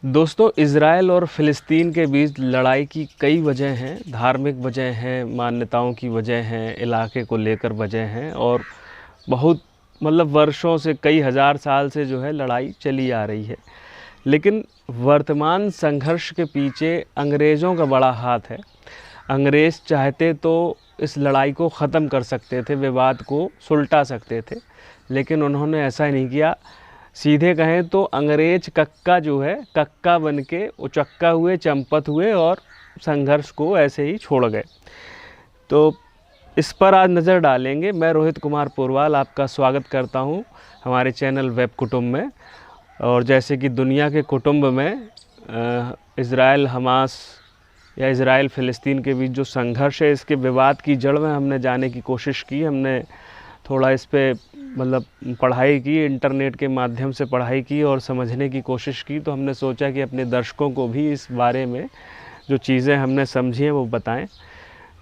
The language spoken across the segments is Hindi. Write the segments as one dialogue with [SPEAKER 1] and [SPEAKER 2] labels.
[SPEAKER 1] दोस्तों, इज़राइल और फ़िलिस्तीन के बीच लड़ाई की कई वजह हैं। धार्मिक वजह हैं, मान्यताओं की वजह हैं, इलाके को लेकर वजह हैं और बहुत वर्षों से, कई हज़ार साल से जो है लड़ाई चली आ रही है। लेकिन वर्तमान संघर्ष के पीछे अंग्रेज़ों का बड़ा हाथ है। अंग्रेज़ चाहते तो इस लड़ाई को ख़त्म कर सकते थे, विवाद को सुलटा सकते थे, लेकिन उन्होंने ऐसा नहीं किया। सीधे कहें तो अंग्रेज कक्का जो है, कक्का बन के उचक्का हुए, चंपत हुए और संघर्ष को ऐसे ही छोड़ गए। तो इस पर आज नज़र डालेंगे। मैं रोहित कुमार पोरवाल आपका स्वागत करता हूं हमारे चैनल वेब कुटुंब में। और जैसे कि दुनिया के कुटुंब में इज़राइल हमास या इज़राइल फ़िलिस्तीन के बीच जो संघर्ष है, इसके विवाद की जड़ में हमने जाने की कोशिश की। हमने थोड़ा इस पे पढ़ाई की, इंटरनेट के माध्यम से पढ़ाई की और समझने की कोशिश की। तो हमने सोचा कि अपने दर्शकों को भी इस बारे में जो चीज़ें हमने समझी हैं वो बताएं।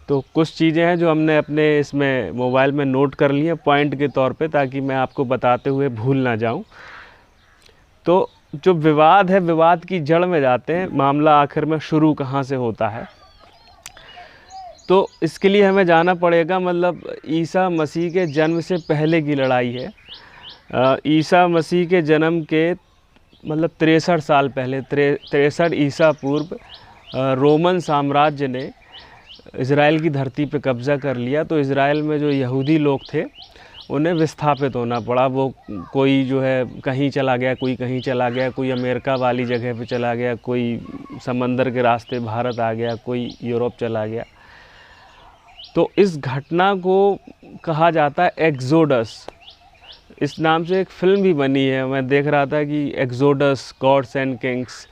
[SPEAKER 1] तो कुछ चीज़ें हैं जो हमने अपने इसमें मोबाइल में नोट कर ली हैं पॉइंट के तौर पे, ताकि मैं आपको बताते हुए भूल ना जाऊं। तो जो विवाद है, विवाद की जड़ में जाते हैं। मामला आखिर में शुरू कहाँ से होता है, तो इसके लिए हमें जाना पड़ेगा ईसा मसीह के जन्म से पहले की लड़ाई है। ईसा मसीह के जन्म के 63 साल पहले, 63 ईसा पूर्व, रोमन साम्राज्य ने इज़राइल की धरती पर कब्ज़ा कर लिया। तो इज़राइल में जो यहूदी लोग थे उन्हें विस्थापित होना पड़ा। वो कोई जो है कहीं चला गया, कोई कहीं चला गया, कोई अमेरिका वाली जगह पे चला गया, कोई समंदर के रास्ते भारत आ गया, कोई यूरोप चला गया। तो इस घटना को कहा जाता है एक्सोडस। इस नाम से एक फ़िल्म भी बनी है, मैं देख रहा था कि एक्सोडस गॉड्स एंड किंग्स,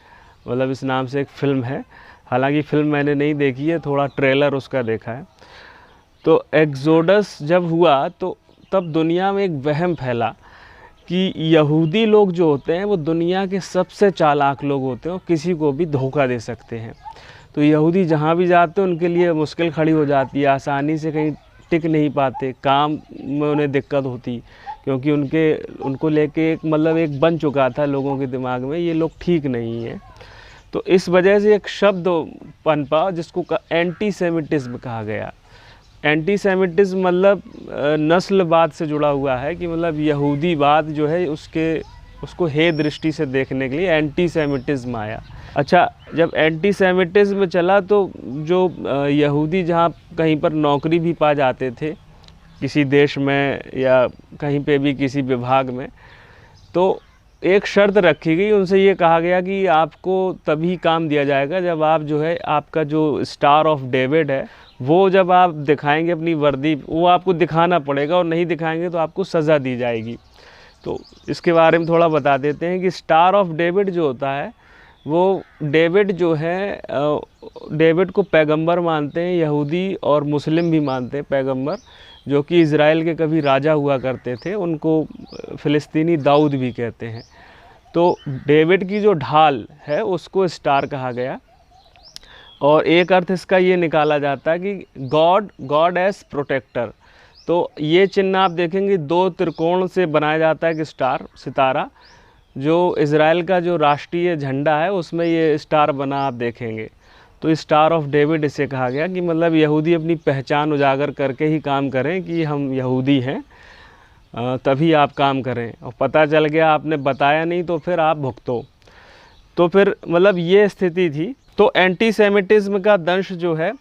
[SPEAKER 1] इस नाम से एक फ़िल्म है। हालांकि फ़िल्म मैंने नहीं देखी है, थोड़ा ट्रेलर उसका देखा है। तो एक्सोडस जब हुआ तो तब दुनिया में एक वहम फैला कि यहूदी लोग जो होते हैं वो दुनिया के सबसे चालाक लोग होते हैं और किसी को भी धोखा दे सकते हैं। तो यहूदी जहाँ भी जाते हैं उनके लिए मुश्किल खड़ी हो जाती है, आसानी से कहीं टिक नहीं पाते, काम में उन्हें दिक्कत होती, क्योंकि उनको लेके एक बन चुका था लोगों के दिमाग में, ये लोग ठीक नहीं हैं। तो इस वजह से एक शब्द पनपा जिसको एंटीसेमिटिज्म कहा गया। एंटीसेमिटिज्म नस्लवाद से जुड़ा हुआ है कि यहूदीवाद जो है उसको हे दृष्टि से देखने के लिए एंटीसेमिटिज्म आया। अच्छा, जब एंटीसेमिटिज्म चला तो जो यहूदी जहाँ कहीं पर नौकरी भी पा जाते थे किसी देश में या कहीं पे भी किसी विभाग में, तो एक शर्त रखी गई, उनसे ये कहा गया कि आपको तभी काम दिया जाएगा जब आप जो है, आपका जो स्टार ऑफ डेविड है वो जब आप दिखाएंगे अपनी वर्दी, वो आपको दिखाना पड़ेगा, और नहीं दिखाएंगे तो आपको सज़ा दी जाएगी। तो इसके बारे में थोड़ा बता देते हैं कि स्टार ऑफ डेविड जो होता है वो डेविड जो है, डेविड को पैगंबर मानते हैं यहूदी और मुस्लिम भी मानते हैं पैगंबर, जो कि इज़राइल के कभी राजा हुआ करते थे। उनको फ़िलिस्तीनी दाऊद भी कहते हैं। तो डेविड की जो ढाल है उसको स्टार कहा गया। और एक अर्थ इसका ये निकाला जाता है कि गॉड एज प्रोटेक्टर। तो ये चिन्ह आप देखेंगे 2 त्रिकोण से बनाया जाता है कि स्टार, सितारा, जो इज़राइल का जो राष्ट्रीय झंडा है उसमें ये स्टार बना आप देखेंगे। तो स्टार ऑफ डेविड इसे कहा गया कि यहूदी अपनी पहचान उजागर करके ही काम करें कि हम यहूदी हैं, तभी आप काम करें, और पता चल गया आपने बताया नहीं तो फिर आप भुगतो। तो फिर ये स्थिति थी। तो एंटीसेमिटिज्म का दंश जो है,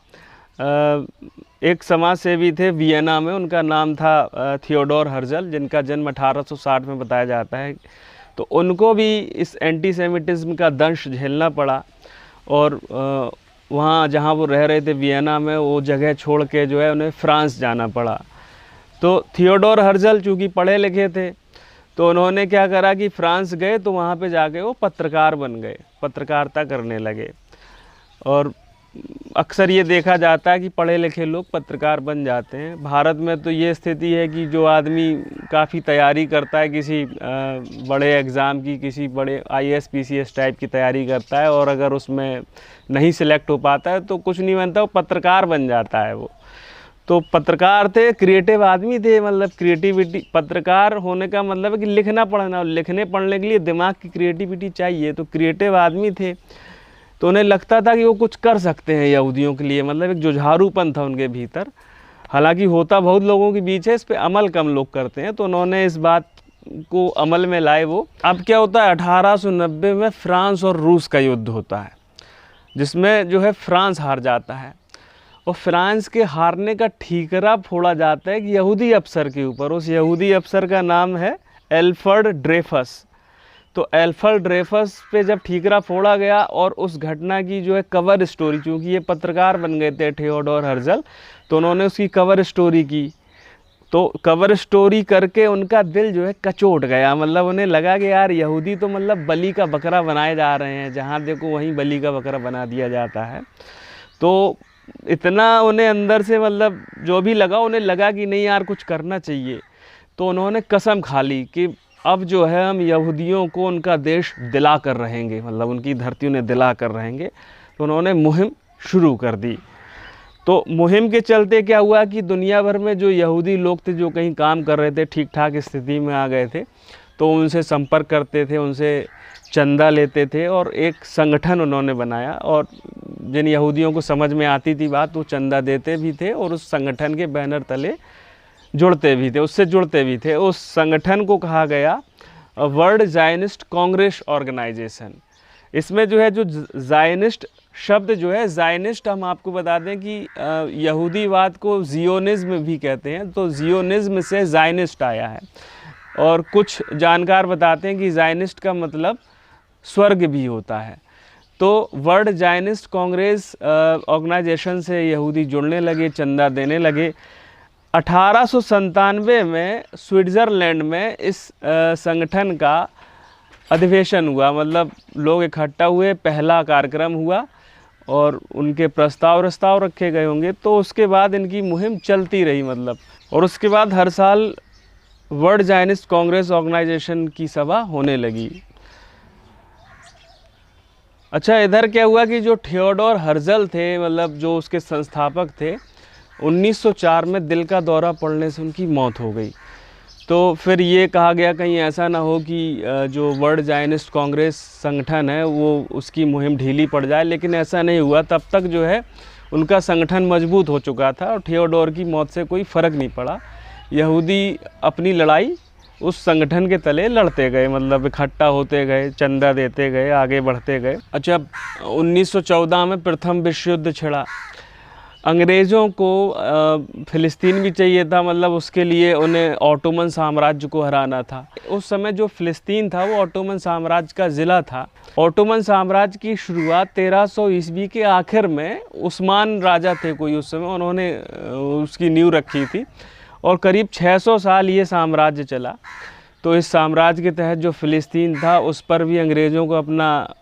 [SPEAKER 1] एक समाज सेवी थे वियना में, उनका नाम था थियोडोर हर्जल, जिनका जन्म 1860 में बताया जाता है। तो उनको भी इस एंटीसेमिटिज्म का दंश झेलना पड़ा, और वहाँ जहाँ वो रह रहे थे वियना में, वो जगह छोड़ के जो है उन्हें फ्रांस जाना पड़ा। तो थियोडोर हर्जल चूँकि पढ़े लिखे थे, तो उन्होंने क्या करा कि फ्रांस गए, तो वहाँ पे जाके वो पत्रकार बन गए, पत्रकारिता करने लगे। और अक्सर ये देखा जाता है कि पढ़े लिखे लोग पत्रकार बन जाते हैं। भारत में तो ये स्थिति है कि जो आदमी काफ़ी तैयारी करता है किसी बड़े एग्ज़ाम की, किसी बड़े IAS PCS टाइप की तैयारी करता है, और अगर उसमें नहीं सिलेक्ट हो पाता है तो कुछ नहीं बनता, वो पत्रकार बन जाता है वो। तो पत्रकार थे, क्रिएटिव आदमी थे, मतलब क्रिएटिविटी, पत्रकार होने का मतलब है कि लिखना पढ़ना, लिखने पढ़ने के लिए दिमाग की क्रिएटिविटी चाहिए, तो क्रिएटिव आदमी थे। तो उन्हें लगता था कि वो कुछ कर सकते हैं यहूदियों के लिए, मतलब एक जुझारूपन था उनके भीतर। हालांकि होता बहुत लोगों के बीच है, इस पे अमल कम लोग करते हैं, तो उन्होंने इस बात को अमल में लाए वो। अब क्या होता है, 1890 में फ्रांस और रूस का युद्ध होता है, जिसमें जो है फ्रांस हार जाता है, और फ्रांस के हारने का ठीकरा फोड़ा जाता है कि यहूदी अफसर के ऊपर। उस यहूदी अफसर का नाम है एल्फ्रेड ड्रेफस। तो एल्फ्रेड ड्रेफस पे जब ठीकरा फोड़ा गया, और उस घटना की जो है कवर स्टोरी, चूँकि ये पत्रकार बन गए थे थियोडोर हर्जल, तो उन्होंने उसकी कवर स्टोरी की। तो कवर स्टोरी करके उनका दिल जो है कचोट गया, मतलब उन्हें लगा कि यार यहूदी तो मतलब बलि का बकरा बनाए जा रहे हैं, जहाँ देखो वहीं बलि का बकरा बना दिया जाता है। तो इतना उन्हें अंदर से मतलब जो भी लगा, उन्हें लगा कि नहीं यार कुछ करना चाहिए। तो उन्होंने कसम खा ली कि अब जो है हम यहूदियों को उनका देश दिला कर रहेंगे, मतलब उनकी धरती उन्हें दिला कर रहेंगे। तो उन्होंने मुहिम शुरू कर दी। तो मुहिम के चलते क्या हुआ कि दुनिया भर में जो यहूदी लोग थे, जो कहीं काम कर रहे थे, ठीक ठाक स्थिति में आ गए थे, तो उनसे संपर्क करते थे, उनसे चंदा लेते थे, और एक संगठन उन्होंने बनाया। और जिन यहूदियों को समझ में आती थी बात, वो चंदा देते भी थे, और उस संगठन के बैनर तले जुड़ते भी थे, उससे जुड़ते भी थे। उस संगठन को कहा गया वर्ल्ड ज़ायनिस्ट कांग्रेस ऑर्गेनाइजेशन। इसमें जो है, जो ज़ायनिस्ट शब्द जो है, ज़ायनिस्ट हम आपको बता दें कि यहूदीवाद को जियोनिज्म भी कहते हैं, तो जियोनिज्म से ज़ायनिस्ट आया है। और कुछ जानकार बताते हैं कि ज़ायनिस्ट का मतलब स्वर्ग भी होता है। तो वर्ल्ड ज़ायनिस्ट कांग्रेस ऑर्गेनाइजेशन से यहूदी जुड़ने लगे, चंदा देने लगे। 1897 में स्विट्ज़रलैंड में इस संगठन का अधिवेशन हुआ, मतलब लोग इकट्ठा हुए, पहला कार्यक्रम हुआ, और उनके प्रस्ताव रखे गए होंगे। तो उसके बाद इनकी मुहिम चलती रही, मतलब, और उसके बाद हर साल वर्ल्ड ज़ायनिस्ट कांग्रेस ऑर्गेनाइजेशन की सभा होने लगी। अच्छा, इधर क्या हुआ कि जो थियोडोर हर्जल थे, मतलब जो उसके संस्थापक थे, 1904 में दिल का दौरा पड़ने से उनकी मौत हो गई। तो फिर ये कहा गया कहीं ऐसा ना हो कि जो वर्ल्ड ज़ायनिस्ट कांग्रेस संगठन है वो उसकी मुहिम ढीली पड़ जाए, लेकिन ऐसा नहीं हुआ। तब तक जो है उनका संगठन मजबूत हो चुका था, और थियोडोर की मौत से कोई फ़र्क नहीं पड़ा। यहूदी अपनी लड़ाई उस संगठन के तले लड़ते गए, मतलब इकट्ठा होते गए, चंदा देते गए, आगे बढ़ते गए। अच्छा, 1914 में प्रथम विश्व युद्ध छिड़ा। अंग्रेज़ों को फ़िलिस्तीन भी चाहिए था, मतलब उसके लिए उन्हें ऑटोमन साम्राज्य को हराना था। उस समय जो फ़िलिस्तीन था वो ऑटोमन साम्राज्य का ज़िला था। ऑटोमन साम्राज्य की शुरुआत 1300 ईस्वी के आखिर में उस्मान राजा थे कोई उस समय, उन्होंने उसकी नींव रखी थी, और करीब 600 साल ये साम्राज्य चला। तो इस साम्राज्य के तहत जो फ़िलिस्तीन था उस पर भी अंग्रेज़ों को अपना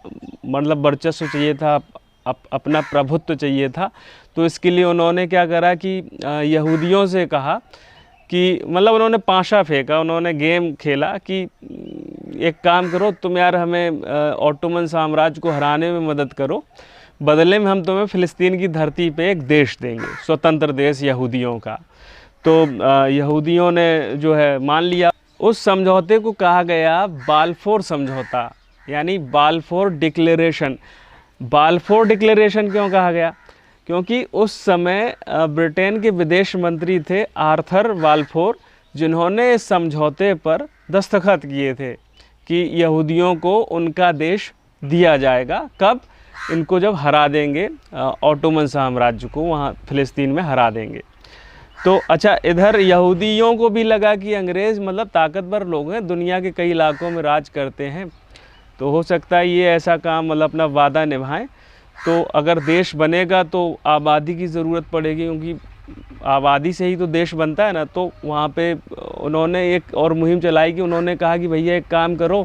[SPEAKER 1] मतलब वर्चस्व चाहिए था, अपना प्रभुत्व चाहिए था। तो इसके लिए उन्होंने क्या करा कि यहूदियों से कहा कि, मतलब उन्होंने पाशा फेंका, उन्होंने गेम खेला कि एक काम करो तुम यार, हमें ऑटोमन साम्राज्य को हराने में मदद करो, बदले में हम तुम्हें फ़िलिस्तीन की धरती पे एक देश देंगे, स्वतंत्र देश यहूदियों का। तो यहूदियों ने जो है मान लिया। उस समझौते को कहा गया बाल्फोर समझौता, यानी बाल्फोर डिक्लेरेशन। बाल्फोर डिक्लेरेशन क्यों कहा गया? क्योंकि उस समय ब्रिटेन के विदेश मंत्री थे आर्थर बाल्फोर, जिन्होंने इस समझौते पर दस्तखत किए थे कि यहूदियों को उनका देश दिया जाएगा। कब? इनको जब हरा देंगे, ऑटोमन साम्राज्य को वहाँ फ़िलिस्तीन में हरा देंगे। तो अच्छा, इधर यहूदियों को भी लगा कि अंग्रेज़ मतलब ताकतवर लोग हैं, दुनिया के कई इलाकों में राज करते हैं, तो हो सकता है ये ऐसा काम मतलब अपना वादा निभाएं। तो अगर देश बनेगा तो आबादी की ज़रूरत पड़ेगी, क्योंकि आबादी से ही तो देश बनता है ना। तो वहाँ पे उन्होंने एक और मुहिम चलाई कि उन्होंने कहा कि भैया एक काम करो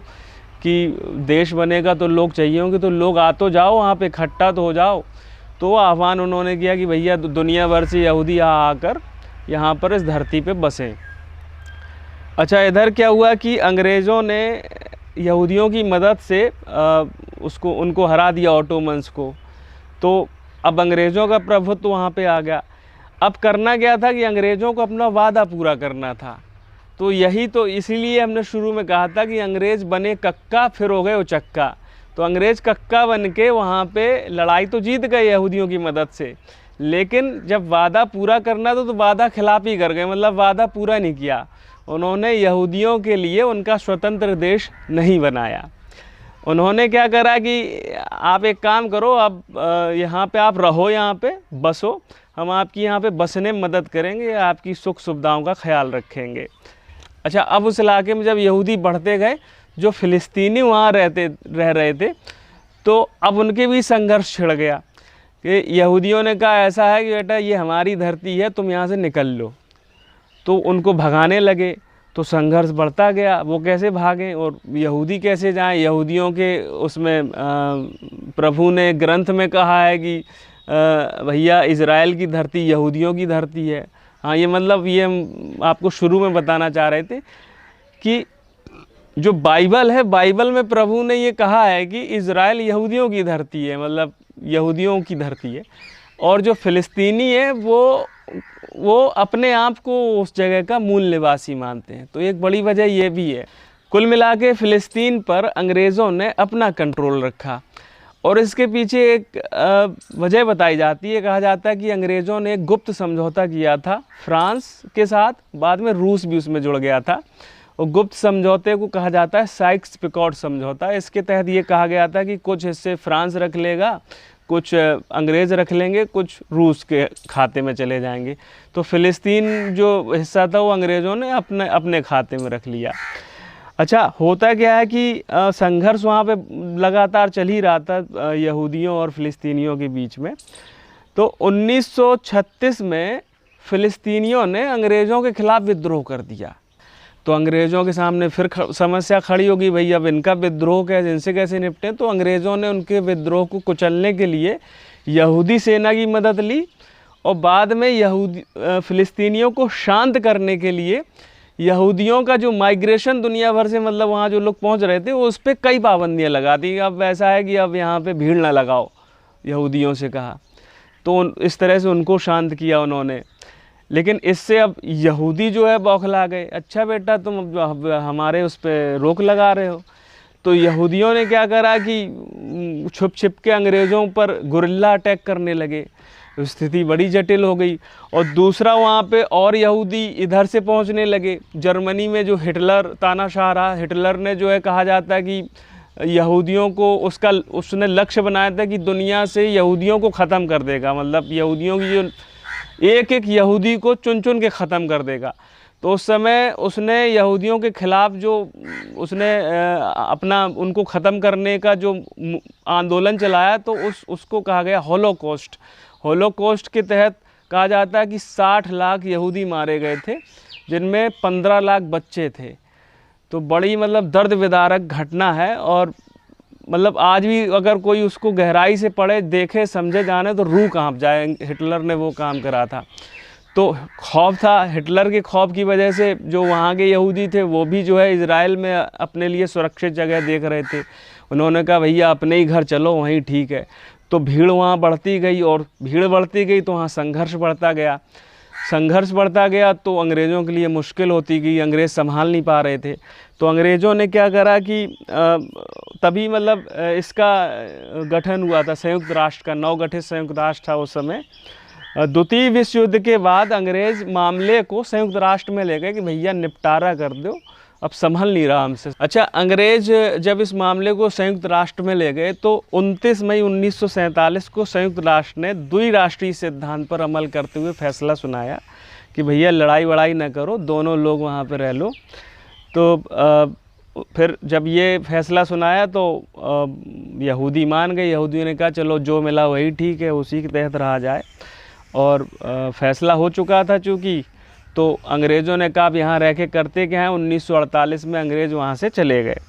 [SPEAKER 1] कि देश बनेगा तो लोग चाहिए होंगे, तो लोग आ तो जाओ, वहाँ पे इकट्ठा तो हो जाओ। तो आह्वान उन्होंने किया कि भैया दुनिया भर से यहूदी आकर यहाँ पर इस धरती पे बसें। अच्छा, इधर क्या हुआ कि अंग्रेज़ों ने यहूदियों की मदद से उनको हरा दिया, ऑटोमन्स को। तो अब अंग्रेज़ों का प्रभुत्व वहाँ पे आ गया। अब करना क्या था कि अंग्रेज़ों को अपना वादा पूरा करना था। तो यही तो इसीलिए हमने शुरू में कहा था कि अंग्रेज़ बने कक्का फिर हो गए उचक्का। तो अंग्रेज़ कक्का बन के वहाँ पे लड़ाई तो जीत गए यहूदियों की मदद से, लेकिन जब वादा पूरा करना तो वादा खिलाफ़ी कर गए, मतलब वादा पूरा नहीं किया। उन्होंने यहूदियों के लिए उनका स्वतंत्र देश नहीं बनाया। उन्होंने क्या करा कि आप एक काम करो, आप यहाँ पे आप रहो, यहाँ पे बसो, हम आपकी यहाँ पे बसने में मदद करेंगे, आपकी सुख सुविधाओं का ख्याल रखेंगे। अच्छा, अब उस इलाके में जब यहूदी बढ़ते गए, जो फ़िलिस्तीनी वहाँ रह रहे थे, तो अब उनके भी संघर्ष छिड़ गया कि यहूदियों ने कहा ऐसा है कि बेटा ये हमारी धरती है, तुम यहाँ से निकल लो। तो उनको भगाने लगे, तो संघर्ष बढ़ता गया। वो कैसे भागें और यहूदी कैसे जाएं? यहूदियों के उसमें प्रभु ने ग्रंथ में कहा है कि भैया इज़राइल की धरती यहूदियों की धरती है। हाँ, ये मतलब ये हम आपको शुरू में बताना चाह रहे थे कि जो बाइबल है, बाइबल में प्रभु ने ये कहा है कि इज़राइल यहूदियों की धरती है, मतलब यहूदियों की धरती है, और जो फ़िलिस्तीनी है वो अपने आप को उस जगह का मूल निवासी मानते हैं। तो एक बड़ी वजह ये भी है। कुल मिला के फ़िलिस्तीन पर अंग्रेज़ों ने अपना कंट्रोल रखा, और इसके पीछे एक वजह बताई जाती है। कहा जाता है कि अंग्रेज़ों ने एक गुप्त समझौता किया था फ्रांस के साथ, बाद में रूस भी उसमें जुड़ गया था। और गुप्त समझौते को कहा जाता है साइक्स-पिकॉट समझौता। इसके तहत ये कहा गया था कि कुछ हिस्से फ्रांस रख लेगा, कुछ अंग्रेज़ रख लेंगे, कुछ रूस के खाते में चले जाएंगे। तो फ़िलिस्तीन जो हिस्सा था वो अंग्रेज़ों ने अपने खाते में रख लिया। अच्छा, होता क्या है कि संघर्ष वहाँ पे लगातार चल ही रहा था यहूदियों और फ़िलिस्तीनियों के बीच में। तो 1936 में फ़िलिस्तीनियों ने अंग्रेज़ों के ख़िलाफ़ विद्रोह कर दिया। तो अंग्रेज़ों के सामने फिर समस्या खड़ी होगी, भई अब इनका विद्रोह कैसे, इनसे कैसे निपटें। तो अंग्रेज़ों ने उनके विद्रोह को कुचलने के लिए यहूदी सेना की मदद ली, और बाद में फ़िलिस्तीनियों को शांत करने के लिए यहूदियों का जो माइग्रेशन दुनिया भर से, मतलब वहाँ जो लोग पहुँच रहे थे, वो उस पर कई पाबंदियाँ लगा दी। अब ऐसा है कि अब यहाँ पे भीड़ ना लगाओ, यहूदियों से कहा। तो इस तरह से उनको शांत किया उन्होंने। लेकिन इससे अब यहूदी जो है बौखला गए, अच्छा बेटा तुम अब हमारे उस पर रोक लगा रहे हो। तो यहूदियों ने क्या करा कि छुप छिप के अंग्रेज़ों पर गुरिल्ला अटैक करने लगे। स्थिति बड़ी जटिल हो गई। और दूसरा, वहाँ पे और यहूदी इधर से पहुँचने लगे। जर्मनी में जो हिटलर तानाशाह रहा, हिटलर ने जो है कहा जाता है कि यहूदियों को उसने लक्ष्य बनाया था कि दुनिया से यहूदियों को ख़त्म कर देगा, मतलब यहूदियों की जो एक एक यहूदी को चुन चुन के ख़त्म कर देगा। तो उस समय उसने यहूदियों के ख़िलाफ़ जो उसने अपना उनको ख़त्म करने का जो आंदोलन चलाया, तो उसको कहा गया होलोकॉस्ट। होलोकॉस्ट के तहत कहा जाता है कि 60 लाख यहूदी मारे गए थे, जिनमें 15 लाख बच्चे थे। तो बड़ी मतलब दर्द विदारक घटना है। और मतलब आज भी अगर कोई उसको गहराई से पढ़े, देखे, समझे, जाने तो रूह कांप जाए। हिटलर ने वो काम करा था। तो खौफ था, हिटलर के खौफ की वजह से जो वहाँ के यहूदी थे वो भी जो है इज़राइल में अपने लिए सुरक्षित जगह देख रहे थे। उन्होंने कहा भैया अपने ही घर चलो, वहीं ठीक है। तो भीड़ वहाँ बढ़ती गई, और भीड़ बढ़ती गई तो वहाँ संघर्ष बढ़ता गया। संघर्ष बढ़ता गया तो अंग्रेज़ों के लिए मुश्किल होती गई, अंग्रेज़ संभाल नहीं पा रहे थे। तो अंग्रेज़ों ने क्या करा कि तभी मतलब इसका गठन हुआ था संयुक्त राष्ट्र का, नवगठित संयुक्त राष्ट्र था उस समय। द्वितीय विश्व युद्ध के बाद अंग्रेज़ मामले को संयुक्त राष्ट्र में ले गए कि भैया निपटारा कर दो, अब संभल नहीं रहा हमसे। अच्छा, अंग्रेज़ जब इस मामले को संयुक्त राष्ट्र में ले गए तो 29 मई 1947 को संयुक्त राष्ट्र ने द्विराष्ट्रीय सिद्धांत पर अमल करते हुए फैसला सुनाया कि भैया लड़ाई वड़ाई न करो, दोनों लोग वहाँ पर रह लो। तो फिर जब ये फैसला सुनाया तो यहूदी मान गए। यहूदियों ने कहा चलो जो मिला वही ठीक है, उसी के तहत रहा जाए। और फैसला हो चुका था चूँकि, तो अंग्रेज़ों ने कहा अब यहाँ रह के करते क्या हैं। 1948 में अंग्रेज़ वहाँ से चले गए।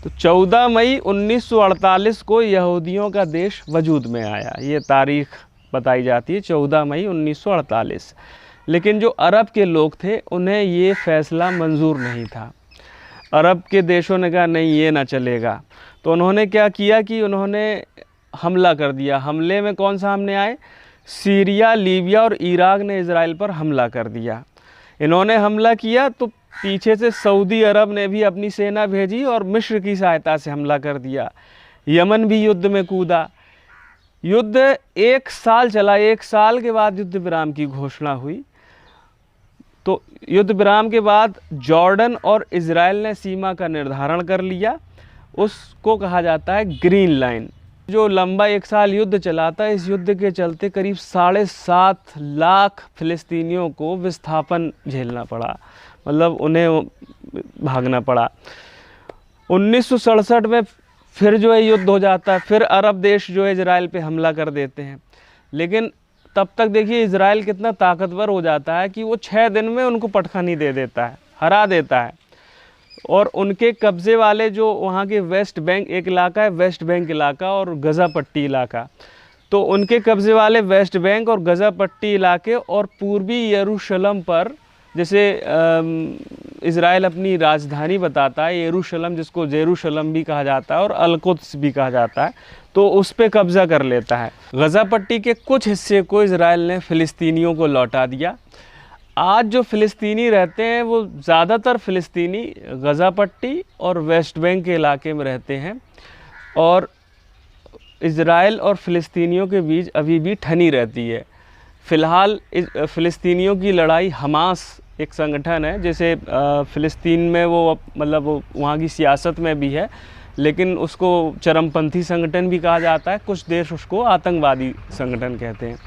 [SPEAKER 1] तो 14 मई 1948 को यहूदियों का देश वजूद में आया। ये तारीख़ बताई जाती है 14 मई 1948। लेकिन जो अरब के लोग थे उन्हें ये फ़ैसला मंजूर नहीं था। अरब के देशों ने कहा नहीं, ये ना चलेगा। तो उन्होंने क्या किया कि उन्होंने हमला कर दिया। हमले में कौन सा हमले आए? सीरिया, लीबिया और इराक ने इजराइल पर हमला कर दिया। इन्होंने हमला किया तो पीछे से सऊदी अरब ने भी अपनी सेना भेजी और मिस्र की सहायता से हमला कर दिया। यमन भी युद्ध में कूदा। युद्ध 1 साल चला। 1 साल के बाद युद्ध विराम की घोषणा हुई। तो युद्ध विराम के बाद जॉर्डन और इजराइल ने सीमा का निर्धारण कर लिया। उसको कहा जाता है ग्रीन लाइन। जो लंबा 1 साल युद्ध चला था, इस युद्ध के चलते करीब 7.5 लाख फिलिस्तीनियों को विस्थापन झेलना पड़ा, मतलब उन्हें भागना पड़ा। 1967 में फिर जो है युद्ध हो जाता है। फिर अरब देश जो है इजराइल पे हमला कर देते हैं। लेकिन तब तक देखिए इजराइल कितना ताकतवर हो जाता है कि वो 6 दिन में उनको पटखनी दे देता है, हरा देता है। और उनके कब्ज़े वाले जो वहाँ के वेस्ट बैंक एक इलाका है, वेस्ट बैंक इलाका और गज़ा पट्टी इलाका, तो उनके कब्ज़े वाले वेस्ट बैंक और गज़ा पट्टी इलाके और पूर्वी यरूशलेम पर, जैसे इज़राइल अपनी राजधानी बताता है यरूशलेम, जिसको जेरूशलेम भी कहा जाता है और अल-कुद्स भी कहा जाता है, तो उस पर कब्ज़ा कर लेता है। गज़ा पट्टी के कुछ हिस्से को इज़राइल ने फ़िलिस्तीनियों को लौटा दिया। आज जो फ़िलिस्तीनी रहते हैं वो ज़्यादातर फ़िलिस्तीनी गज़ा पट्टी और वेस्ट बैंक के इलाके में रहते हैं। और इज़राइल और फ़िलिस्तीनियों के बीच अभी भी ठनी रहती है। फ़िलहाल फ़िलिस्तीनियों की लड़ाई, हमास एक संगठन है, जैसे फ़िलिस्तीन में वो मतलब वो वहाँ की सियासत में भी है, लेकिन उसको चरमपंथी संगठन भी कहा जाता है। कुछ देश उसको आतंकवादी संगठन कहते हैं।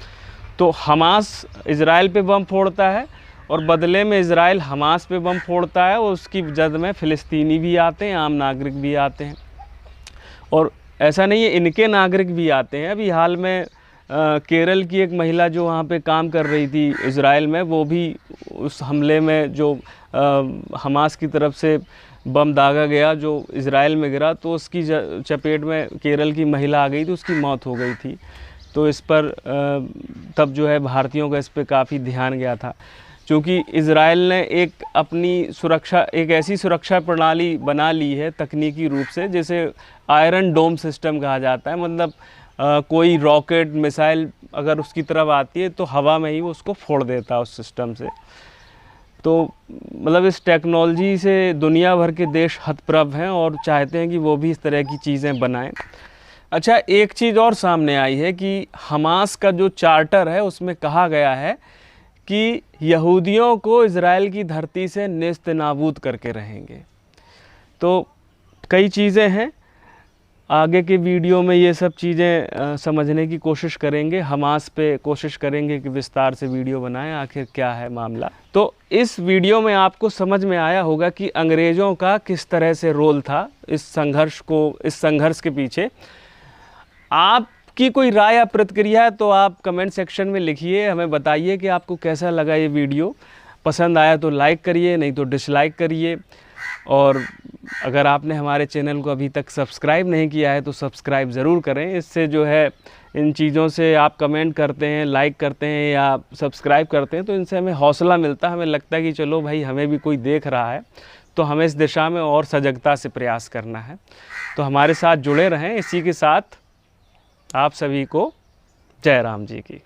[SPEAKER 1] तो हमास इज़राइल पे बम फोड़ता है और बदले में इज़राइल हमास पे बम फोड़ता है, और उसकी जद में फ़िलिस्तीनी भी आते हैं, आम नागरिक भी आते हैं। और ऐसा नहीं है, इनके नागरिक भी आते हैं। अभी हाल में केरल की एक महिला जो वहाँ पे काम कर रही थी इज़राइल में, वो भी उस हमले में जो हमास की तरफ से बम दागा गया जो इज़राइल में गिरा, तो उसकी चपेट में केरल की महिला आ गई थी, उसकी मौत हो गई थी। तो इस पर तब जो है भारतीयों का इस पर काफ़ी ध्यान गया था, क्योंकि इज़राइल ने एक अपनी सुरक्षा, एक ऐसी सुरक्षा प्रणाली बना ली है तकनीकी रूप से, जिसे आयरन डोम सिस्टम कहा जाता है। मतलब कोई रॉकेट मिसाइल अगर उसकी तरफ आती है तो हवा में ही वो उसको फोड़ देता है उस सिस्टम से। तो मतलब इस टेक्नोलॉजी से दुनिया भर के देश हतप्रभ हैं और चाहते हैं कि वो भी इस तरह की चीज़ें बनाएं। अच्छा, एक चीज़ और सामने आई है कि हमास का जो चार्टर है उसमें कहा गया है कि यहूदियों को इज़राइल की धरती से नेस्तनाबूद करके रहेंगे। तो कई चीज़ें हैं, आगे के वीडियो में ये सब चीज़ें समझने की कोशिश करेंगे। हमास पे कोशिश करेंगे कि विस्तार से वीडियो बनाएं, आखिर क्या है मामला। तो इस वीडियो में आपको समझ में आया होगा कि अंग्रेज़ों का किस तरह से रोल था इस संघर्ष के पीछे। आपकी कोई राय या प्रतिक्रिया है तो आप कमेंट सेक्शन में लिखिए, हमें बताइए कि आपको कैसा लगा ये वीडियो। पसंद आया तो लाइक करिए, नहीं तो डिसलाइक करिए। और अगर आपने हमारे चैनल को अभी तक सब्सक्राइब नहीं किया है तो सब्सक्राइब ज़रूर करें। इससे जो है इन चीज़ों से आप कमेंट करते हैं, लाइक करते हैं या सब्सक्राइब करते हैं, तो इनसे हमें हौसला मिलता है। हमें लगता है कि चलो भाई, हमें भी कोई देख रहा है, तो हमें इस दिशा में और सजगता से प्रयास करना है। तो हमारे साथ जुड़े रहें। इसी के साथ आप सभी को जय राम जी की।